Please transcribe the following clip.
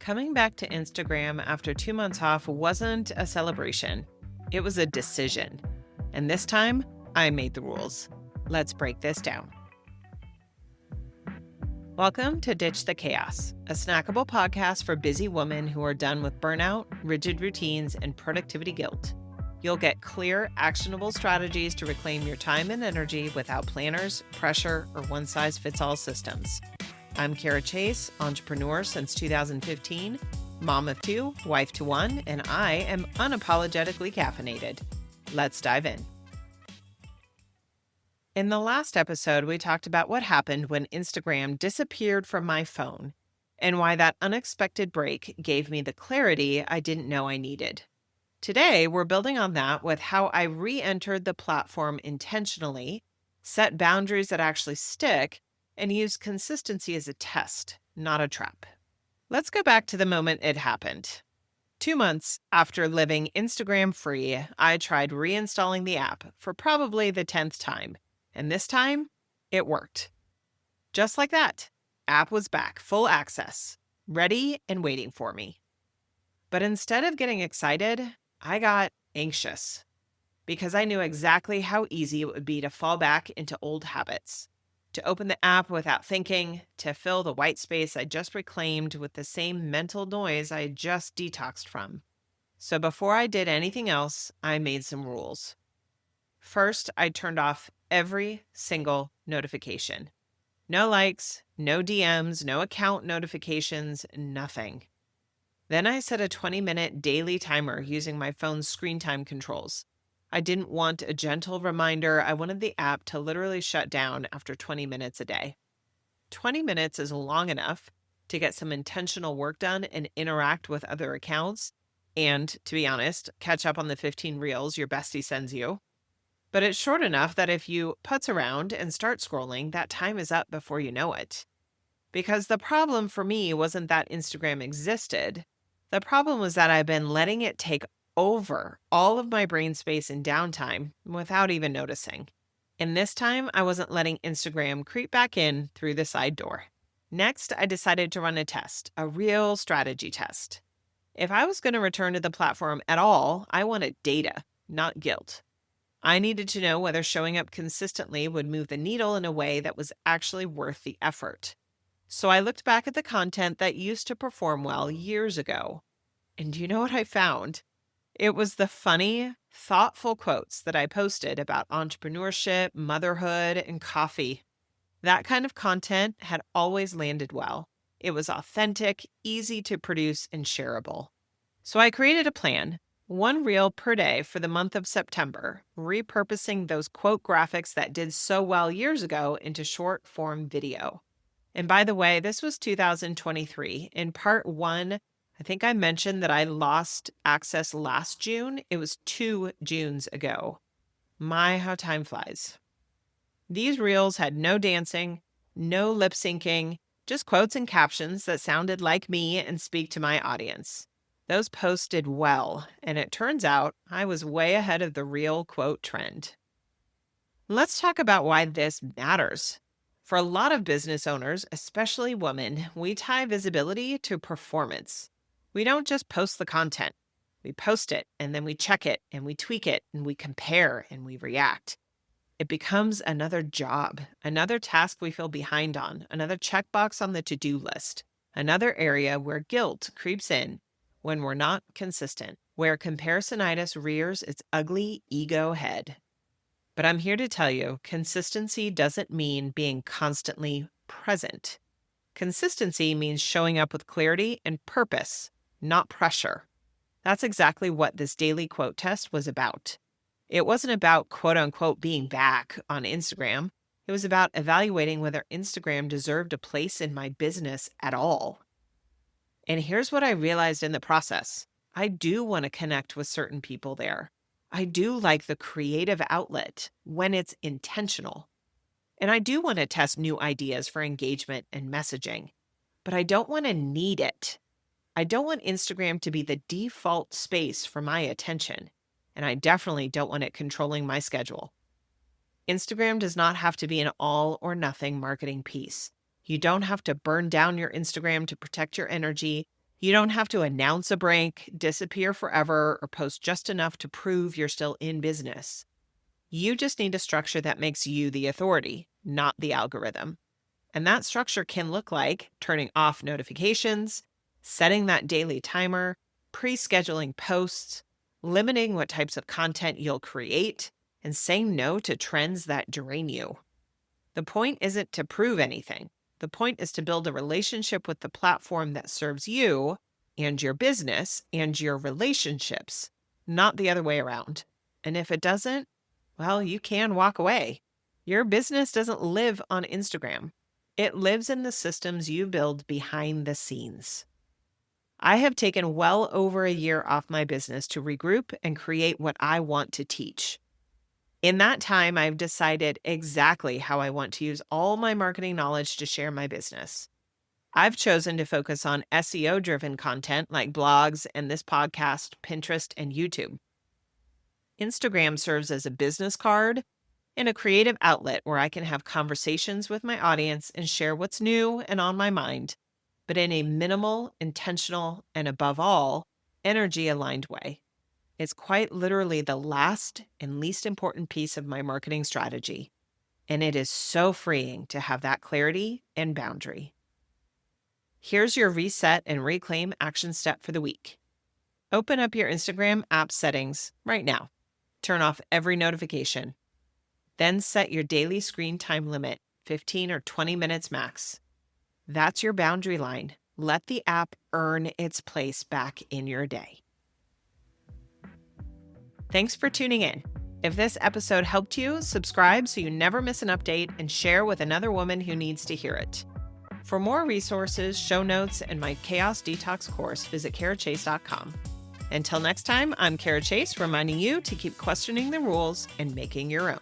Coming back to Instagram after 2 months off wasn't a celebration. It was a decision. And this time, I made the rules. Let's break this down. Welcome to Ditch the Chaos, a snackable podcast for busy women who are done with burnout, rigid routines, and productivity guilt. You'll get clear, actionable strategies to reclaim your time and energy without planners, pressure, or one-size-fits-all systems. I'm Cara Chace, entrepreneur since 2015, mom of two, wife to one, and I am unapologetically caffeinated. Let's dive in. In the last episode, we talked about what happened when Instagram disappeared from my phone and why that unexpected break gave me the clarity I didn't know I needed. Today, we're building on that with how I re-entered the platform intentionally, set boundaries that actually stick, and use consistency as a test, not a trap. Let's go back to the moment it happened. 2 months after living Instagram-free, I tried reinstalling the app for probably the 10th time, and this time, it worked. Just like that, app was back, full access, ready and waiting for me. But instead of getting excited, I got anxious because I knew exactly how easy it would be to fall back into old habits. To open the app without thinking, to fill the white space I just reclaimed with the same mental noise I had just detoxed from. So before I did anything else, I made some rules. First, I turned off every single notification. No likes, no DMs, no account notifications, nothing. Then I set a 20-minute daily timer using my phone's screen time controls. I didn't want a gentle reminder. I wanted the app to literally shut down after 20 minutes a day. 20 minutes is long enough to get some intentional work done and interact with other accounts. And to be honest, catch up on the 15 reels your bestie sends you. But it's short enough that if you putz around and start scrolling, that time is up before you know it. Because the problem for me wasn't that Instagram existed. The problem was that I've been letting it take over all of my brain space and downtime without even noticing. And this time, I wasn't letting Instagram creep back in through the side door. Next, I decided to run a test, a real strategy test. If I was going to return to the platform at all, I wanted data, not guilt. I needed to know whether showing up consistently would move the needle in a way that was actually worth the effort. So I looked back at the content that used to perform well years ago. And do you know what I found? It was the funny, thoughtful quotes that I posted about entrepreneurship, motherhood, and coffee. That kind of content had always landed well. It was authentic, easy to produce, and shareable. So I created a plan, 1 reel per day for the month of September, repurposing those quote graphics that did so well years ago into short-form video. And by the way, this was 2023. In part 1, I think I mentioned that I lost access last June. It was 2 Junes ago. My, how time flies. These reels had no dancing, no lip syncing, just quotes and captions that sounded like me and speak to my audience. Those posts did well, and it turns out I was way ahead of the reel quote trend. Let's talk about why this matters. For a lot of business owners, especially women, we tie visibility to performance. We don't just post the content. We post it, and then we check it, and we tweak it, and we compare, and we react. It becomes another job, another task we feel behind on, another checkbox on the to-do list, another area where guilt creeps in when we're not consistent, where comparisonitis rears its ugly ego head. But I'm here to tell you, consistency doesn't mean being constantly present. Consistency means showing up with clarity and purpose, not pressure. That's exactly what this daily quote test was about. It wasn't about quote unquote being back on Instagram. It was about evaluating whether Instagram deserved a place in my business at all. And here's what I realized in the process. I do want to connect with certain people there. I do like the creative outlet when it's intentional. And I do want to test new ideas for engagement and messaging, but I don't want to need it. I don't want Instagram to be the default space for my attention, and I definitely don't want it controlling my schedule. Instagram does not have to be an all or nothing marketing piece. You don't have to burn down your Instagram to protect your energy. You don't have to announce a break, disappear forever, or post just enough to prove you're still in business. You just need a structure that makes you the authority, not the algorithm. And that structure can look like turning off notifications, setting that daily timer, pre-scheduling posts, limiting what types of content you'll create, and saying no to trends that drain you. The point isn't to prove anything. The point is to build a relationship with the platform that serves you and your business and your relationships, not the other way around. And if it doesn't, well, you can walk away. Your business doesn't live on Instagram. It lives in the systems you build behind the scenes. I have taken well over a year off my business to regroup and create what I want to teach. In that time, I've decided exactly how I want to use all my marketing knowledge to share my business. I've chosen to focus on SEO-driven content like blogs and this podcast, Pinterest, and YouTube. Instagram serves as a business card and a creative outlet where I can have conversations with my audience and share what's new and on my mind, but in a minimal, intentional, and above all, energy-aligned way. It's quite literally the last and least important piece of my marketing strategy, and it is so freeing to have that clarity and boundary. Here's your reset and reclaim action step for the week. Open up your Instagram app settings right now. Turn off every notification. Then set your daily screen time limit, 15 or 20 minutes max. That's your boundary line. Let the app earn its place back in your day. Thanks for tuning in. If this episode helped you, subscribe so you never miss an update and share with another woman who needs to hear it. For more resources, show notes, and my Chaos Detox course, visit carachace.com. Until next time, I'm Cara Chace, reminding you to keep questioning the rules and making your own.